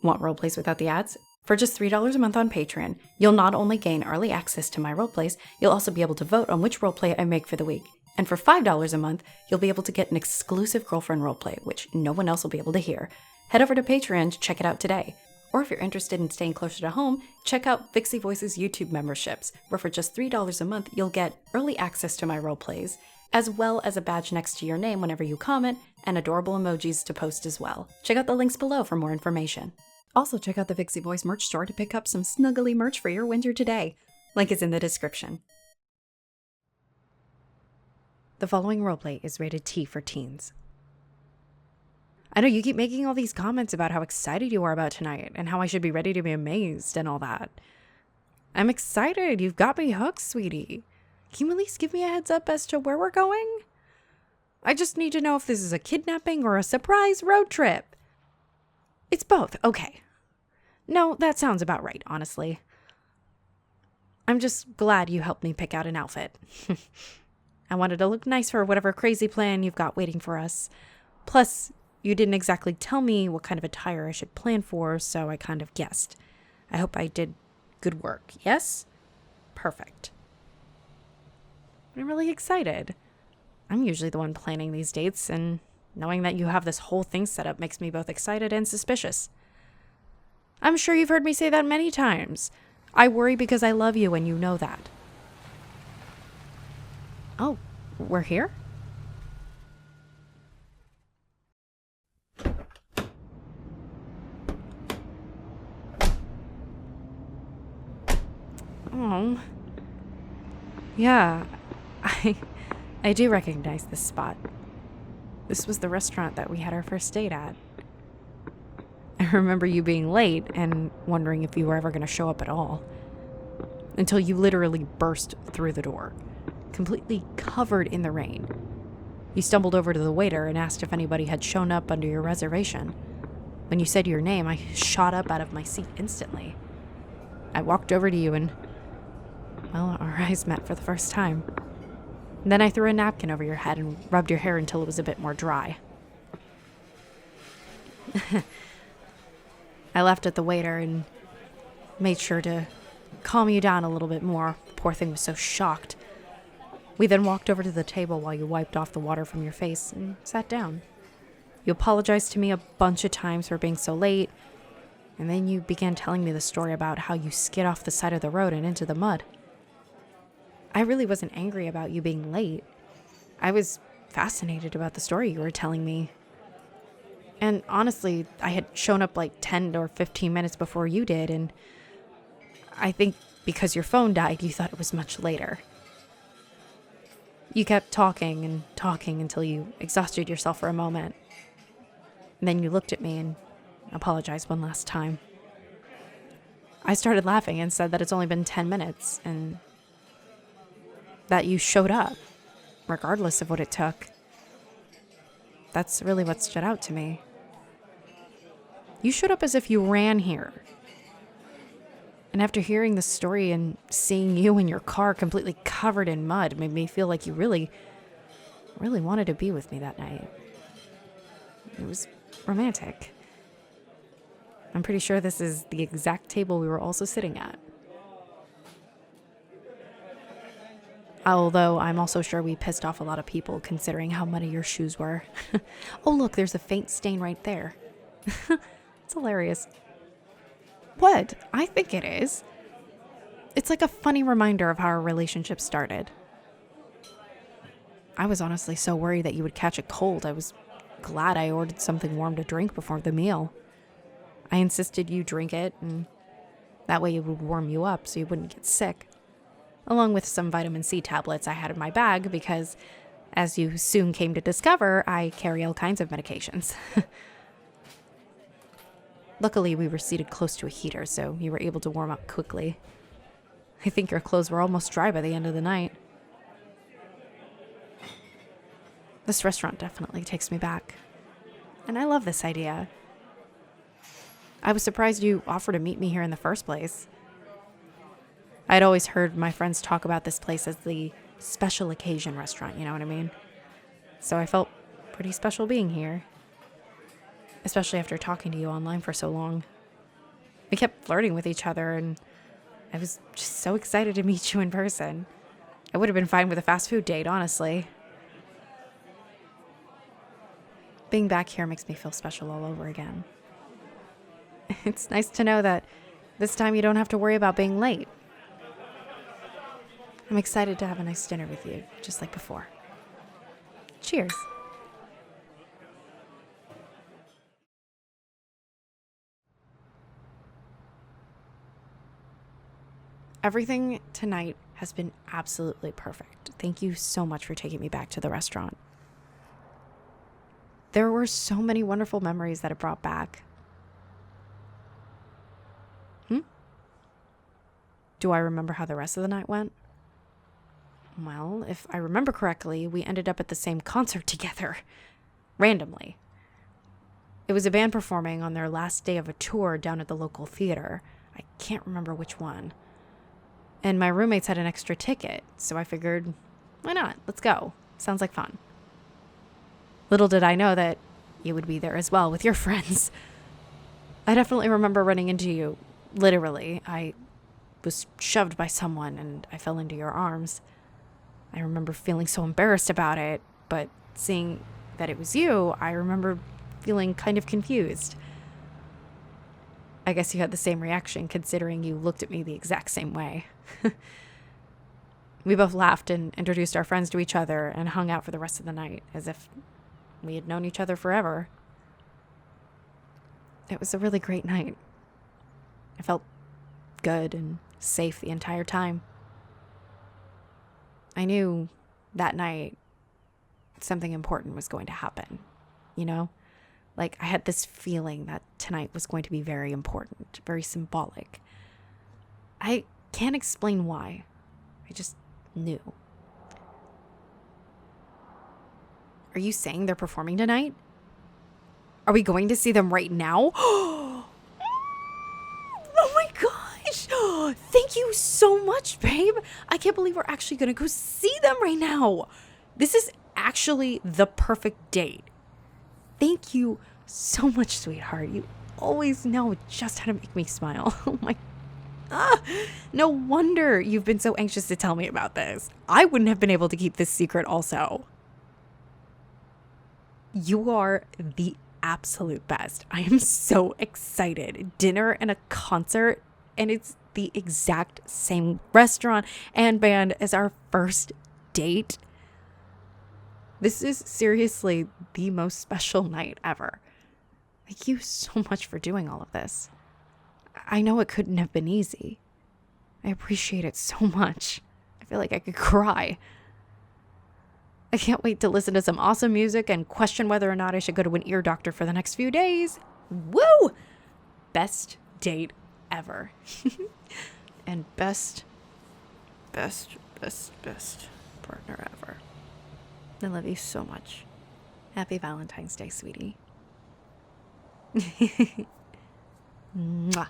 Want roleplays without the ads? For just $3 a month on Patreon, you'll not only gain early access to my roleplays, you'll also be able to vote on which roleplay I make for the week. And for $5 a month, you'll be able to get an exclusive girlfriend roleplay, which no one else will be able to hear. Head over to Patreon to check it out today. Or if you're interested in staying closer to home, check out Vixie Voice's YouTube memberships, where for just $3 a month, you'll get early access to my roleplays, as well as a badge next to your name whenever you comment, and adorable emojis to post as well. Check out the links below for more information. Also, check out the Vixie Voice merch store to pick up some snuggly merch for your winter today. Link is in the description. The following roleplay is rated T for teens. I know you keep making all these comments about how excited you are about tonight and how I should be ready to be amazed and all that. I'm excited. You've got me hooked, sweetie. Can you at least give me a heads up as to where we're going? I just need to know if this is a kidnapping or a surprise road trip. It's both. Okay. No, that sounds about right, honestly. I'm just glad you helped me pick out an outfit. I wanted to look nice for whatever crazy plan you've got waiting for us. Plus, you didn't exactly tell me what kind of attire I should plan for, so I kind of guessed. I hope I did good work, yes? Perfect. I'm really excited. I'm usually the one planning these dates, and knowing that you have this whole thing set up makes me both excited and suspicious. I'm sure you've heard me say that many times. I worry because I love you, and you know that. Oh, we're here? Oh. Yeah, I do recognize this spot. This was the restaurant that we had our first date at. I remember you being late and wondering if you were ever going to show up at all. Until you literally burst through the door, completely covered in the rain. You stumbled over to the waiter and asked if anybody had shown up under your reservation. When you said your name, I shot up out of my seat instantly. I walked over to you and, well, our eyes met for the first time. Then I threw a napkin over your head and rubbed your hair until it was a bit more dry. I laughed at the waiter and made sure to calm you down a little bit more. The poor thing was so shocked. We then walked over to the table while you wiped off the water from your face and sat down. You apologized to me a bunch of times for being so late, and then you began telling me the story about how you skid off the side of the road and into the mud. I really wasn't angry about you being late. I was fascinated about the story you were telling me. And honestly, I had shown up like 10 or 15 minutes before you did, and I think because your phone died, you thought it was much later. You kept talking and talking until you exhausted yourself for a moment. And then you looked at me and apologized one last time. I started laughing and said that it's only been 10 minutes and that you showed up, regardless of what it took. That's really what stood out to me. You showed up as if you ran here. And after hearing the story and seeing you in your car completely covered in mud made me feel like you really wanted to be with me that night. It was romantic. I'm pretty sure this is the exact table we were also sitting at. Although I'm also sure we pissed off a lot of people considering how muddy your shoes were. Oh look, there's a faint stain right there. It's hilarious. What? I think it is. It's like a funny reminder of how our relationship started. I was honestly so worried that you would catch a cold. I was glad I ordered something warm to drink before the meal. I insisted you drink it, and that way it would warm you up so you wouldn't get sick. Along with some vitamin C tablets I had in my bag because, as you soon came to discover, I carry all kinds of medications. Luckily, we were seated close to a heater, so you were able to warm up quickly. I think your clothes were almost dry by the end of the night. This restaurant definitely takes me back. And I love this idea. I was surprised you offered to meet me here in the first place. I'd always heard my friends talk about this place as the special occasion restaurant, you know what I mean? So I felt pretty special being here. Especially after talking to you online for so long. We kept flirting with each other, and I was just so excited to meet you in person. I would have been fine with a fast food date, honestly. Being back here makes me feel special all over again. It's nice to know that this time you don't have to worry about being late. I'm excited to have a nice dinner with you, just like before. Cheers. Everything tonight has been absolutely perfect. Thank you so much for taking me back to the restaurant. There were so many wonderful memories that it brought back. Do I remember how the rest of the night went? Well, if I remember correctly, we ended up at the same concert together. Randomly. It was a band performing on their last day of a tour down at the local theater. I can't remember which one. And my roommates had an extra ticket, so I figured, why not? Let's go. Sounds like fun. Little did I know that you would be there as well with your friends. I definitely remember running into you. Literally. I was shoved by someone and I fell into your arms. I remember feeling so embarrassed about it, but seeing that it was you, I remember feeling kind of confused. I guess you had the same reaction considering you looked at me the exact same way. We both laughed and introduced our friends to each other and hung out for the rest of the night as if we had known each other forever. It was a really great night. I felt good and safe the entire time. I knew that night something important was going to happen, you know? Like, I had this feeling that tonight was going to be very important, very symbolic. I can't explain why. I just knew. Are you saying they're performing tonight? Are we going to see them right now? Oh my gosh! Thank you so much, babe. I can't believe we're actually going to go see them right now. This is actually the perfect date. Thank you so much, sweetheart. You always know just how to make me smile. Oh my. No wonder you've been so anxious to tell me about this. I wouldn't have been able to keep this secret also. You are the absolute best. I am so excited. Dinner and a concert, and it's the exact same restaurant and band as our first date. This is seriously the most special night ever. Thank you so much for doing all of this. I know it couldn't have been easy. I appreciate it so much. I feel like I could cry. I can't wait to listen to some awesome music and question whether or not I should go to an ear doctor for the next few days. Woo! Best date ever. And best partner ever. I love you so much. Happy Valentine's Day, sweetie. Mwah.